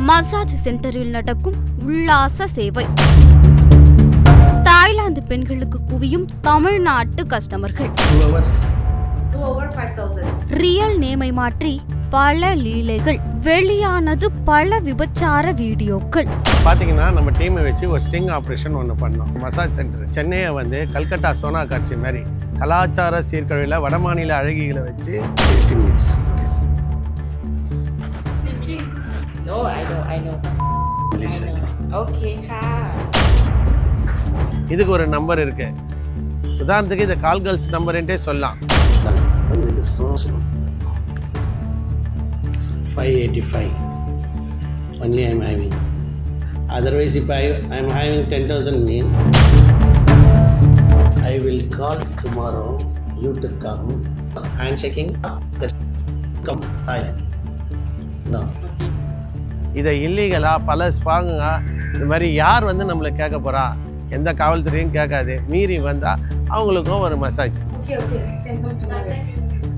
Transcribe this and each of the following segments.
Massage சென்டரில் நடக்கும் உல்லாச சேவை. தாய்லாந்து பெண்களுக்கு குவியும் தமிழ்நாட்டு கஸ்டமர்கள். 2 hours 5,000. ரியல் நேமை மாற்றி பல லீலைகள். வெளியானது பல விபச்சார வீடியோக்கள். பாத்தீங்கன்னா நம்ம டீமை வச்சு ஒரு ஸ்டிங் ஆப்ரேஷன் ஒன்று பண்ணோம். மசாஜ் சென்டர் சென்னையை வந்து கல்கட்டா சோனா காட்சி மாதிரி கலாச்சார சீர்கழிவில் வடமாநில அழகிகளை வச்சு 60 minutes. No, I know. Okay, ka. இதுக்கு ஒரு நம்பர் இருக்கு. உதாரணத்துக்கு இந்த கால் கேர்ள்ஸ் நம்பர்ன்றே சொல்லலாம். 585 only I am having. Otherwise, if I am having 10,000 mean, I will call tomorrow. You to come. Handshaking. That come Thailand. No. இதை இல்லீகலா பல ஸ்பாங்க இந்த மாதிரி யார் வந்து நம்மளை கேட்க போறா, எந்த காவல்துறையும் கேட்காது. மீறி வந்தா அவங்களுக்கும் ஒரு massage. Okay. Can come tomorrow.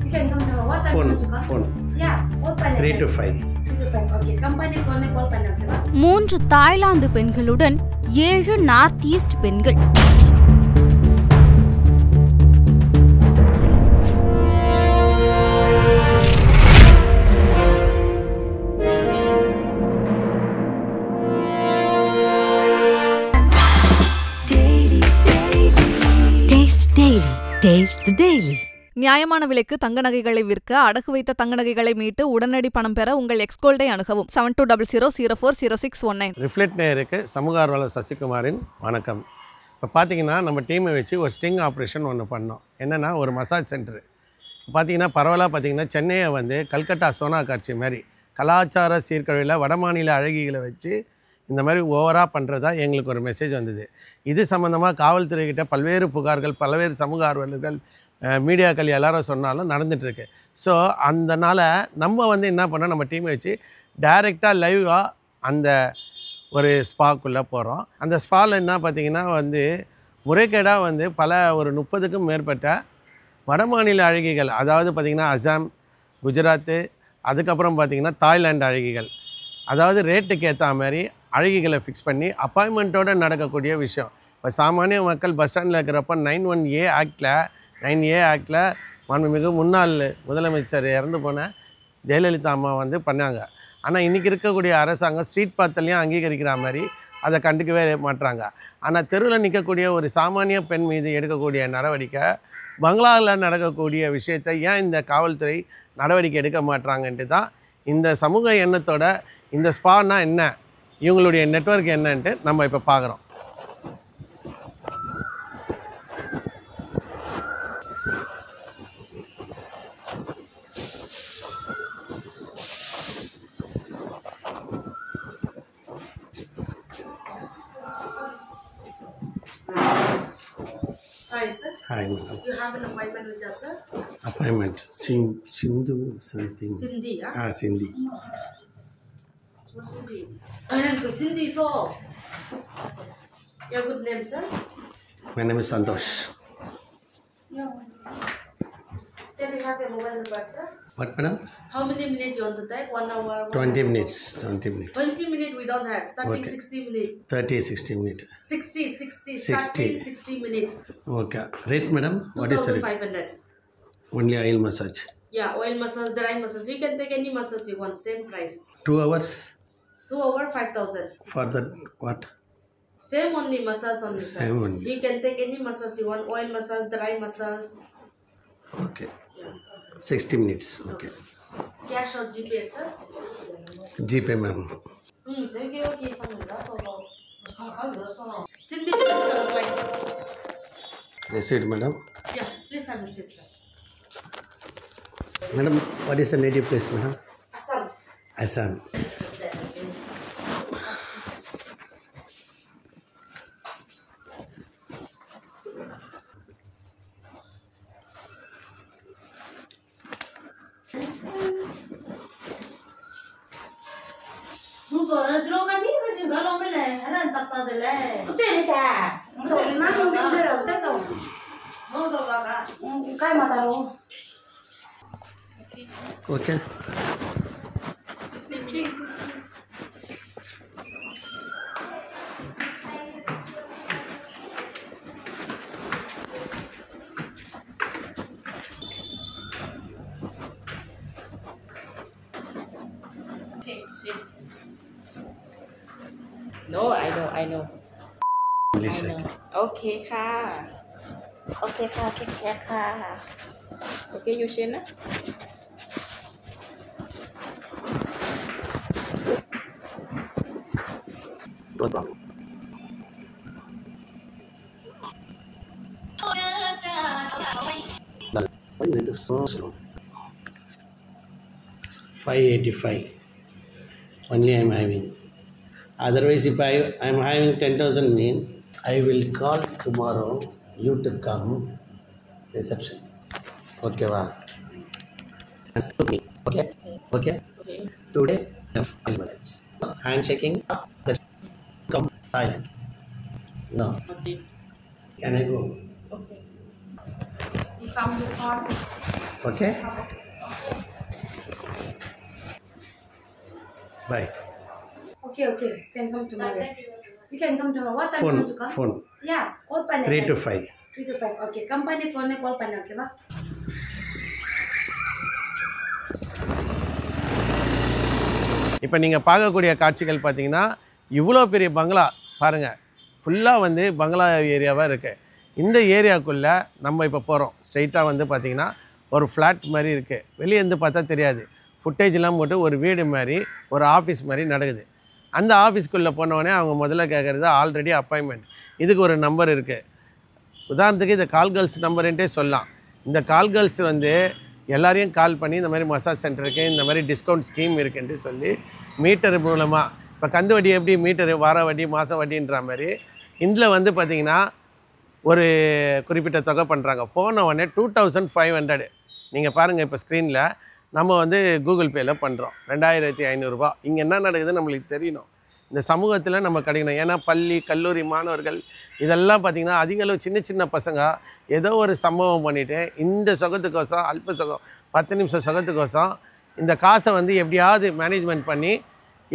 You can come tomorrow. What time you come? Phone. Yeah. What time? 3 to 5. 3 to 5. Okay. Company phone call பண்ணு ஓகேவா? 3 தாய்லாந்து பெண்களுடன் 7 நார்த் ஈஸ்ட் பெண்கள். Taste the Daily. நியாயமான விலைக்கு தங்க நகைகளை விற்க, அடகு வைத்த தங்க நகைகளை மீட்டு உடனடி பணம் பெற உங்கள் எக்ஸ்கோல்டை அணுகவும். 7200040619. ரிஃப்ளெக்ட் நேயருக்கு சமூக ஆர்வலர் சசிகுமாரின் வணக்கம். இப்போ பார்த்தீங்கன்னா நம்ம டீமை வச்சு ஒரு ஸ்டிங் ஆப்ரேஷன் ஒன்று பண்ணோம். என்னென்னா ஒரு மசாஜ் சென்டரு. பார்த்தீங்கன்னா பரவலாக பார்த்தீங்கன்னா சென்னையை வந்து கல்கட்டா சோனா காட்சி மாதிரி கலாச்சார சீர்கழிவில் வடமாநில அழகிகளை வச்சு இந்த மாதிரி ஓவராக பண்ணுறதா எங்களுக்கு ஒரு மெசேஜ் வந்தது. இது சம்மந்தமாக காவல்துறைக்கிட்ட பல்வேறு புகார்கள், பல்வேறு சமூக ஆர்வலர்கள், மீடியாக்கள் எல்லாரும் சொன்னாலும் நடந்துகிட்ருக்கு. ஸோ அதனால் நம்ம வந்து என்ன பண்ணோம், நம்ம டீமை வச்சு டைரெக்டாக லைவாக அந்த ஒரு ஸ்பாக்குள்ளே போகிறோம். அந்த ஸ்பாவில் என்ன பார்த்திங்கன்னா வந்து முறைகேடாக வந்து ஒரு 30க்கும் மேற்பட்ட வடமாநில அழகிகள், அதாவது பார்த்திங்கன்னா அசாம், குஜராத்து, அதுக்கப்புறம் பார்த்திங்கன்னா தாய்லாந்து அழகிகள், அதாவது ரேட்டுக்கு ஏற்ற மாதிரி அழகிகளை ஃபிக்ஸ் பண்ணி அப்பாயின்மெண்ட்டோடு நடக்கக்கூடிய விஷயம். இப்போ சாமானிய மக்கள் பஸ் ஸ்டாண்டில் இருக்கிறப்ப 9A ஆக்டில் மாண்புமிகு முன்னாள் முதலமைச்சர் இறந்து போன ஜெயலலிதா அம்மா வந்து பண்ணாங்க. ஆனால் இன்றைக்கி இருக்கக்கூடிய அரசாங்கம் ஸ்ட்ரீட் பாத்துலேயும் அங்கீகரிக்கிற மாதிரி அதை கண்டுக்கவே மாட்டுறாங்க. ஆனால் தெருவில் நிற்கக்கூடிய ஒரு சாமானிய பெண் மீது எடுக்கக்கூடிய நடவடிக்கை, பங்களாவில் நடக்கக்கூடிய விஷயத்தை ஏன் இந்த காவல்துறை நடவடிக்கை எடுக்க மாட்டுறாங்கன்ட்டு தான் இந்த சமூக எண்ணத்தோட இந்த ஸ்பானா என்ன, இவங்களுடைய நெட்வொர்க் என்னன்ட்டு நம்ம இப்போ பார்க்குறோம். Hi sir. Hi, madam. You have an appointment with us, sir? Appointment. Sindhu something. Cindy, ah? Cindy. Cindy, so. Your good name, sir? My name is Santosh. Can we have your mobile number, sir? What, madam? How many minutes you want to take? 1 hour? 20 minutes. 20 minutes. 20 minutes we don't have. Starting Okay. 60 minutes. 30, 60 minutes. 60. Starting 60 minutes. Okay. Rate, madam? What is the rate? 2,500. Only oil massage. Yeah, oil massage, dry massage. You can take any massage you want, same price. 2 hours 2 hours 5,000. for that what? Same only massage only, sir. Same only. You can take any massage you want, oil massage, dry massage. Okay. 60 minutes. Okay. Cash or GPay, sir? GPay, ma'am. 저기 여기 있었는데 Cindy, please come line. Receipt, madam. Yeah, please have a seat, sir. Madam, what is the native place, madam? Assam. Assam. Okay. No, I know. English. I know. Okay, ka. Okay, ka. Take care, ka. Okay, you share na? No problem. Why it is so slow? 585. Only I am having. Otherwise, if I am having 10,000 mean, I will call tomorrow you to come reception. Okay, va? Okay. Okay. Okay. Today, handshaking. That come silent. No. Okay. Can I go? Okay. You come to call. Okay. Bye. Okay. Can come tomorrow. You can come tomorrow. What time you want to come? Phone. Yeah, call panna. 3 to 5. 3 to 5. Okay, company phone call panna. Okay, va? இப்போ நீங்கள் பார்க்கக்கூடிய காட்சிகள் பார்த்தீங்கன்னா இவ்வளோ பெரிய பங்களா பாருங்கள், ஃபுல்லாக வந்து பங்களா ஏரியாவாக இருக்குது. இந்த ஏரியாவுக்குள்ளே நம்ம இப்போ போகிறோம். ஸ்ட்ரைட்டாக வந்து பார்த்திங்கன்னா ஒரு ஃப்ளாட் மாதிரி இருக்குது. வெளியே இருந்து பார்த்தா தெரியாது. ஃபுட்டேஜ்லாம் போட்டு ஒரு வீடு மாதிரி ஒரு ஆஃபீஸ் மாதிரி நடக்குது. அந்த ஆஃபீஸ்க்குள்ளே போனோடனே அவங்க முதல்ல கேட்குறது ஆல்ரெடி அப்பாயின்மெண்ட். இதுக்கு ஒரு நம்பர் இருக்குது. உதாரணத்துக்கு இந்த கால் கேர்ள்ஸ் நம்பருன்ட்டே சொல்லலாம். இந்த கால் கேர்ள்ஸ் வந்து எல்லாரையும் கால் பண்ணி இந்த மாதிரி மசாஜ் சென்டருக்கு இந்த மாதிரி டிஸ்கவுண்ட் ஸ்கீம் இருக்குன்ட்டு சொல்லி மீட்டர் மூலமாக, இப்போ கந்து வட்டி எப்படி மீட்டரு வார வட்டி மாத வட்டின்ற மாதிரி இதில் வந்து பார்த்திங்கன்னா ஒரு குறிப்பிட்ட தொகை பண்ணுறாங்க. போன உடனே 2500. நீங்கள் பாருங்கள் இப்போ ஸ்க்ரீனில் நம்ம வந்து கூகுள் பேயில் பண்ணுறோம் 2500 ரூபா. இங்கே என்ன நடக்குதுன்னு நம்மளுக்கு தெரியணும். இந்த சமூகத்தில் நம்ம கிடைக்கணும். ஏன்னா பள்ளி கல்லூரி மாணவர்கள் இதெல்லாம் பார்த்திங்கன்னா அதிக அளவு சின்ன சின்ன பசங்க ஏதோ ஒரு சம்பவம் பண்ணிவிட்டு இந்த சுகத்துக்கோசம் அல்ப சுகம் 10 நிமிஷம் சுகத்துக்கோசம் இந்த காசை வந்து எப்படியாவது மேனேஜ்மெண்ட் பண்ணி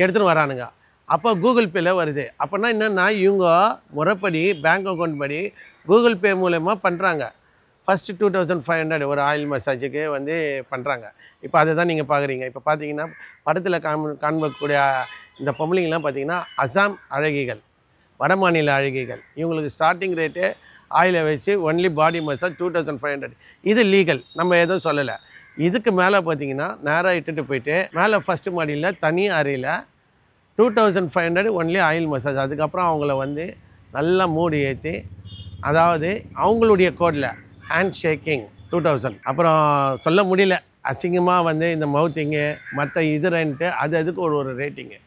எடுத்துகிட்டு வரானுங்க. அப்போ கூகுள் பேயில் வருது. அப்போனா என்னென்னா இவங்க முறைப்படி பேங்க் அக்கௌண்ட் படி கூகுள் பே மூலயமா பண்ணுறாங்க. ஃபஸ்ட்டு 2500 ஒரு ஆயில் மசாஜுக்கு வந்து பண்ணுறாங்க. இப்போ அதை தான் நீங்கள் பார்க்குறீங்க. இப்போ பார்த்தீங்கன்னா படத்தில் காண்பக்கூடிய இந்த பொம்பளைங்கள்லாம் பார்த்திங்கன்னா அசாம் அழகிகள், வடமாநில அழகிகள். இவங்களுக்கு ஸ்டார்டிங் ரேட்டு ஆயிலை வச்சு ஒன்லி பாடி மசாஜ் 2500. இது லீகல், நம்ம எதுவும் சொல்லலை. இதுக்கு மேலே பார்த்திங்கன்னா நேராக இட்டுட்டு போயிட்டு மேலே ஃபஸ்ட்டு மாடியில் தனி அறையில் 2500 ஒன்லி ஆயில் மசாஜ். அதுக்கப்புறம் அவங்கள வந்து நல்லா மூடி ஏற்றி, அதாவது அவங்களுடைய கோடில் ஹேண்ட் ஷேக்கிங் 2000. அப்புறம் சொல்ல முடியல, அசிங்கமாக வந்து இந்த மவுத்திங்கு மற்ற இதுன்ட்டு அதுக்கு ஒரு ரேட்டிங்கு.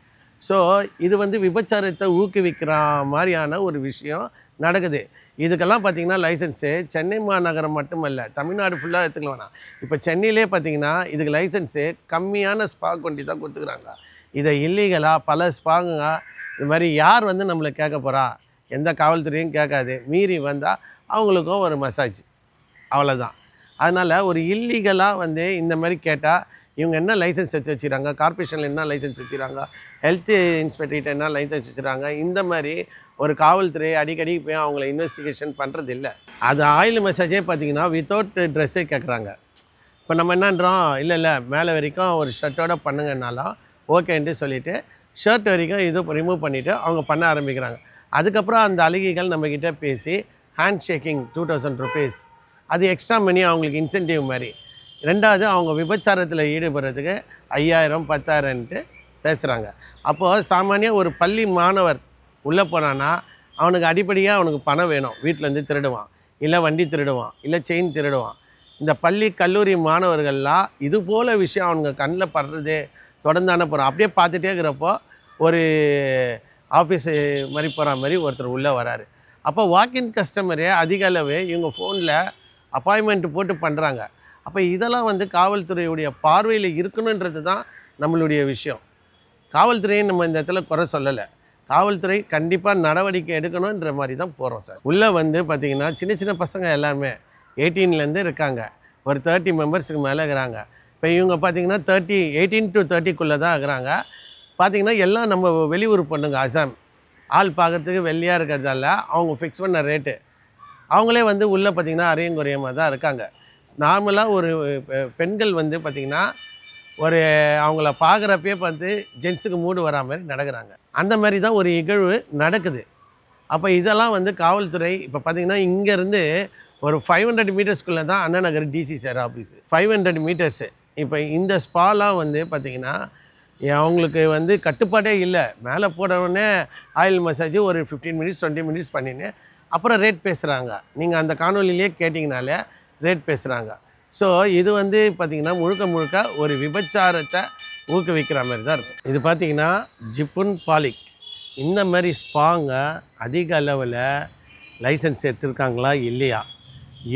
ஸோ இது வந்து விபச்சாரத்தை ஊக்குவிக்கிற மாதிரியான ஒரு விஷயம் நடக்குது. இதுக்கெல்லாம் பார்த்திங்கன்னா லைசன்ஸு சென்னை மாநகரம் மட்டுமல்ல, தமிழ்நாடு ஃபுல்லாக எடுத்துக்கலாம் வேணாம். இப்போ சென்னையிலே பார்த்திங்கன்னா இதுக்கு லைசன்ஸு கம்மியான ஸ்பா கொண்டு தான் கொடுத்துக்குறாங்க. இதை இல்லீகலாக பல ஸ்பாங்க இது மாதிரி யார் வந்து நம்மளை கேட்க போகிறா? எந்த காவல்துறையும் கேட்காது. மீறி வந்தால் அவங்களுக்கும் ஒரு மசாஜ், அவ்வளோதான். அதனால் ஒரு இல்லீகலாக வந்து இந்த மாதிரி கேட்டால் இவங்க என்ன லைசன்ஸ் எடுத்து வச்சுக்கிறாங்க, கார்பரேஷனில் என்ன லைசன்ஸ் வச்சுக்கிறாங்க, ஹெல்த் இன்ஸ்பெக்டர்கிட்ட என்ன லைசன்ஸ் வச்சுக்கிறாங்க, இந்த மாதிரி ஒரு காவல்துறை அடிக்கடி போய் அவங்கள இன்வெஸ்டிகேஷன் பண்ணுறது இல்லை. அது ஆயில் மசாஜே பார்த்திங்கன்னா வித்தவுட் ட்ரெஸ்ஸே கேட்குறாங்க. இப்போ நம்ம என்னன்றோம், இல்லை மேலே வரைக்கும் ஒரு ஷர்ட்டோடு பண்ணுங்கன்னாலும் ஓகேன்ட்டு சொல்லிவிட்டு ஷர்ட் வரைக்கும் இது ரிமூவ் பண்ணிவிட்டு அவங்க பண்ண ஆரம்பிக்கிறாங்க. அதுக்கப்புறம் அந்த அழகிகள் நம்மக்கிட்ட பேசி ஹேண்ட் ஷேக்கிங் 2000 ருபீஸ், அது எக்ஸ்ட்ரா மணி அவங்களுக்கு இன்சென்டிவ் மாதிரி. ரெண்டாவது அவங்க விபச்சாரத்தில் ஈடுபடுறதுக்கு 5000 10,000ன்ட்டு பேசுகிறாங்க. அப்போது சாமானிய ஒரு பள்ளி மாணவர் உள்ளே போனான்னா அவனுக்கு அடிப்படையாக அவனுக்கு பணம் வேணும். வீட்டிலேருந்து திருடுவான், இல்லை வண்டி திருடுவான், இல்லை செயின் திருடுவான். இந்த பள்ளி கல்லூரி மாணவர்கள்லாம் இது போல் விஷயம் அவனுங்க கண்ணில் படுறதே தொடர்ந்து அனுப்புகிறான். அப்படியே பார்த்துட்டே இருக்கிறப்போ ஒரு ஆஃபீஸு மாதிரி போகிற மாதிரி ஒருத்தர் உள்ளே வராரு. அப்போ வாக்கின் கஸ்டமரே அதிக அளவு இவங்க ஃபோனில் அப்பாயின்மெண்ட் போட்டு பண்ணுறாங்க. அப்போ இதெல்லாம் வந்து காவல்துறையுடைய பார்வையில் இருக்கணுன்றது தான் நம்மளுடைய விஷயம். காவல்துறையை நம்ம இந்த இடத்துல குறை சொல்லலை. காவல்துறை கண்டிப்பாக நடவடிக்கை எடுக்கணுன்ற மாதிரி தான் போகிறோம் சார். உள்ளே வந்து பார்த்திங்கன்னா சின்ன சின்ன பசங்க எல்லாருமே 18லேருந்து இருக்காங்க. ஒரு 30 மெம்பர்ஸுக்கு மேலே இருக்கிறாங்க. இப்போ இவங்க பார்த்திங்கன்னா 18 to 30க்குள்ளே தான் இருக்கிறாங்க. பார்த்திங்கன்னா எல்லாம் நம்ம வெளியூர் பொண்ணுங்க. அசாம் ஆள் பார்க்குறதுக்கு வெள்ளையாக இருக்கிறதால அவங்க ஃபிக்ஸ் பண்ண ரேட்டு. அவங்களே வந்து உள்ளே பார்த்திங்கன்னா அரையும் குறையமாக தான் இருக்காங்க. நார்மலாக ஒரு பெண்கள் வந்து பார்த்திங்கன்னா ஒரு அவங்கள பார்க்குறப்பே பார்த்து ஜென்ஸுக்கு மூடு வரா மாதிரி நடக்கிறாங்க. அந்த மாதிரி தான் ஒரு நிகழ்வு நடக்குது. அப்போ இதெல்லாம் வந்து காவல்துறை இப்போ பார்த்திங்கன்னா இங்கேருந்து ஒரு 500 மீட்டர்ஸ்குள்ளே தான் Anna Nagar DC sir office. 500 metres. இப்போ இந்த ஸ்பாலாம் வந்து பார்த்திங்கன்னா அவங்களுக்கு வந்து கட்டுப்பாடே இல்லை. மேலே போடவுடனே ஆயில் மசாஜ் ஒரு 15 மினிட்ஸ் 20 மினிட்ஸ் பண்ணின்னு அப்புறம் ரேட் பேசுகிறாங்க. நீங்கள் அந்த காணொலியிலே கேட்டிங்கனாலே ரேட் பேசுகிறாங்க. ஸோ இது வந்து பார்த்திங்கன்னா முழுக்க ஒரு விபச்சாரத்தை ஊக்குவிக்கிற மாதிரி தான் இருக்கும். இது பார்த்திங்கன்னா ஜிப்புன் பாலிக் இந்த மாதிரி ஸ்பாங்க அதிக அளவில் லைசன்ஸ் எடுத்துருக்காங்களா இல்லையா,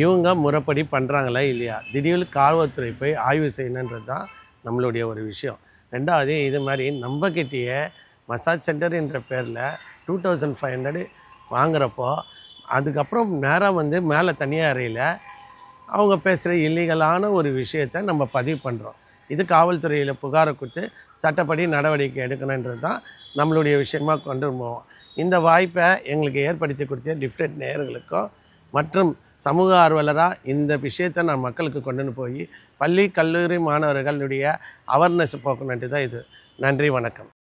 இவங்க முறைப்படி பண்ணுறாங்களா இல்லையா, திடீர்னு காவல்துறை போய் ஆய்வு செய்யணுன்றது தான் நம்மளுடைய ஒரு விஷயம். ரெண்டாவது இது மாதிரி நம்மக்கிட்டேயே மசாஜ் சென்டர் என்ற பேரில் 2500 வாங்குகிறப்போ அதுக்கப்புறம் நேராக வந்து மேலே தனியார் அறையில் அவங்க பேசுகிற இல்லீகலான ஒரு விஷயத்தை நம்ம பதிவு பண்ணுறோம். இது காவல்துறையில் புகாரை கொடுத்து சட்டப்படி நடவடிக்கை எடுக்கணுன்றது தான் நம்மளுடைய விஷயமாக கொண்டு போவோம். இந்த வாய்ப்பை எங்களுக்கு ஏற்படுத்தி கொடுத்த டிஃப்ரெண்ட் நேயர்களுக்கும் மற்றும் சமூக ஆர்வலராக இந்த விஷயத்தை நான் மக்களுக்கு கொண்டு போய் பள்ளி கல்லூரி மாணவர்களுடைய அவேர்னஸ் போக்கணுன்ட்டு தான் இது. நன்றி, வணக்கம்.